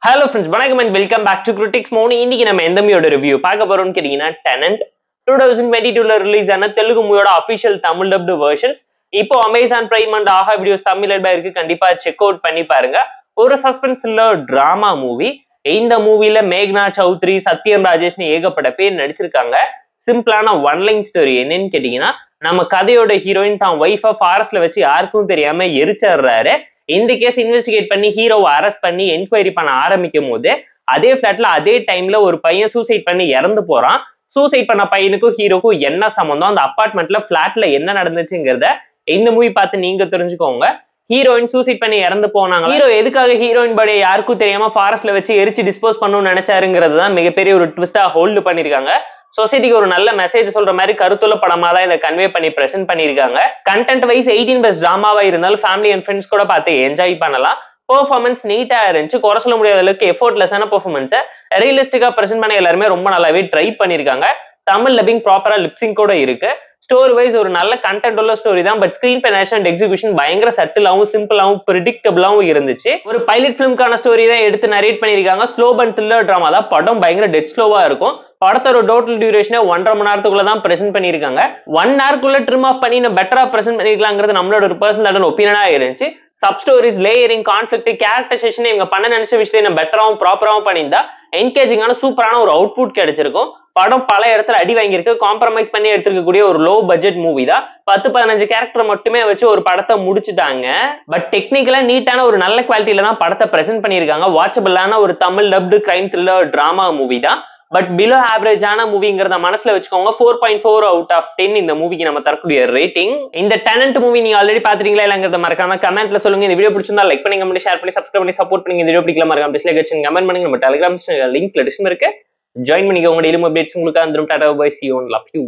Hello friends, வணக்கம் and welcome back to critics மோனி. இன்னைக்கு நம்ம எந்த மூவியோட ரிவ்யூ பார்க்க போறோம்னு கேட்டீங்கன்னா, டெனன்ட் 2022ல ரிலீஸ் ஆன தெலுங்கு மூவியோட அபிஷியல் தமிழ் டப்டு வெர்ஷன்ஸ் இப்போ Amazon Prime and Aha videos Tamil இருக்கு. கண்டிப்பா செக் அவுட் பண்ணி பாருங்க. ஒரு சஸ்பென்ஸ் த்ரில்லர் டிராமா மூவி. இந்த மூவில மேக்னா சௌத்ரி, சத்யம் ராஜேஷ்னு ஏகப்பட்ட பேர் நடிச்சிருக்காங்க. சிம்பிளான ஒன் லைன் ஸ்டோரி என்னன்னு கேட்டீங்கன்னா, நம்ம கதையோட ஹீரோயின் தான் ஒய்ஃபா ஃபாரஸ்ட்ல வச்சு யாருக்கும் தெரியாம எரிச்சிடுறாரு. இந்த கேஸ் இன்வெஸ்டிகேட் பண்ணி ஹீரோவை அரெஸ்ட் பண்ணி என்கொயரி பண்ண ஆரம்பிக்கும் போது அதே பிளாட்ல அதே டைம்ல ஒரு பையன் சூசைட் பண்ணி இறந்து போறான். சூசைட் பண்ண பையனுக்கும் ஹீரோக்கும் என்ன சம்பந்தம், அந்த அபார்ட்மெண்ட்ல பிளாட்ல என்ன நடந்துச்சுங்கிறத இந்த மூவி பார்த்து நீங்க தெரிஞ்சுக்கோங்க. ஹீரோயின் சூசைட் பண்ணி இறந்து போனாங்க. ஹீரோ எதுக்காக ஹீரோயின் பாடியை யாருக்கும் தெரியாம ஃபாரஸ்ட்ல வச்சு எரிச்சு டிஸ்போஸ் பண்ணணும்னு நினைச்சாருங்கிறது தான் மிகப்பெரிய ஒரு ட்விஸ்டா ஹோல்டு பண்ணிருக்காங்க. சொசைட்டிக்கு ஒரு நல்ல மெசேஜ் சொல்ற மாதிரி கருத்துள்ள படமா தான் இதை கன்வே பண்ணி பிரசென்ட் பண்ணிருக்காங்க. கண்டென்ட் வைஸ் 18+ டிராமாவா இருந்தாலும் ஃபேமிலி அண்ட் ஃப்ரெண்ட்ஸ் கூட பார்த்து என்ஜாய் பண்ணலாம். பெர்ஃபார்மன்ஸ் நீட்டா இருந்துச்சு. குறை சொல்ல முடியாத அளவுக்கு எஃபோர்ட்லெஸ்ஸான பெர்ஃபார்மன்ஸை ரியலிஸ்டிக்கா பிரசென்ட் பண்ண எல்லாருமே ரொம்ப நல்லாவே ட்ரை பண்ணிருக்காங்க. தமிழ் டப்பிங் ப்ராப்பரா லிப்சிங் கூட இருக்கு. ஸ்டோரி வைஸ் ஒரு நல்ல கண்டென்ட் உள்ள ஸ்டோரி தான். பட் ஸ்கிரீன் பினேஷன் அண்ட் எக்ஸிகியூஷன் பயங்கர சட்டிலாவும் சிம்பிளாவும் பிரிடிக்டபிளாவும் இருந்துச்சு. ஒரு பைலட் பிலிம்கான ஸ்டோரி தான் எடுத்து நரேட் பண்ணிருக்காங்க. ஸ்லோ அண்ட் த்ரில்லர் டிராமா தான். படம் பயங்கர டெட் ஸ்லோவா இருக்கும். படத்தோட டோட்டல் டியூரேஷனை 1.5 மணி நேரத்துக்குள்ள தான் பிரசென்ட் பண்ணிருக்காங்க. 1 ஹவர்க்குள்ள ட்ரிம் ஆஃப் பண்ணி பெட்டரா பிரசென்ட் பண்ணிருக்கலாங்கிறது நம்மளோட ஒரு பர்சனல் ஒப்பீனியனா இருந்துச்சு. Sub stories, layering, conflict, characterisation இவங்க பண்ண நினைச்ச விஷயத்தை பெட்டராவும் ப்ராப்பராவும் பண்ணியிருந்தா என்கேஜிங்கான சூப்பரான ஒரு அவுட்புட் கிடைச்சிருக்கும். படம் பல இடத்துல அடி வாங்கியிருக்கு. காம்ப்ரமைஸ் பண்ணி எடுத்துருக்கக்கூடிய ஒரு லோ பட்ஜெட் மூவி தான். 10-15 கேரக்டர் மட்டுமே வச்சு ஒரு படத்தை முடிச்சுட்டாங்க. பட் டெக்னிக்கலா நீட்டான ஒரு நல்ல குவாலிட்டியில தான் படத்தை பிரசென்ட் பண்ணியிருக்காங்க. வாட்சபிளான ஒரு Tamil dubbed crime thriller drama movie தான். பட் பிலோ ஆவரேஜான மூவிங்கிறத மனசுல வச்சுக்கோங்க. 4.4 அவுட் ஆஃப் 10 இந்த மூவிக்கு நம்ம தரக்கூடிய ரேட்டிங். இந்த டெனன்ட் மூவி நீங்க ஆல்ரெடி பாத்துறீங்களா இல்லங்கிறத மறக்காம கமெண்ட்ல சொல்லுங்க. இந்த வீடியோ பிடிச்சிருந்தா லைக் பண்ணி, கமெண்ட், ஷேர் பண்ணி, சப்ஸ்கிரைப் பண்ணி சப்போர்ட் பண்ணுங்க. இந்த வீடியோ பிடிக்கல மறக்காம டிஸ்லைக் அடிச்சு கமெண்ட் பண்ணுங்க. நம்ம டெலிகிராம் லிங்க்ல டிஸ்கிரிப்ஷன்ல இருக்கு. ஜாயின் பண்ணிக்கோங்க. டெய்லி அப்டேட்ஸ் உங்களுக்கு வந்துரும். Tata bye, see you, love you.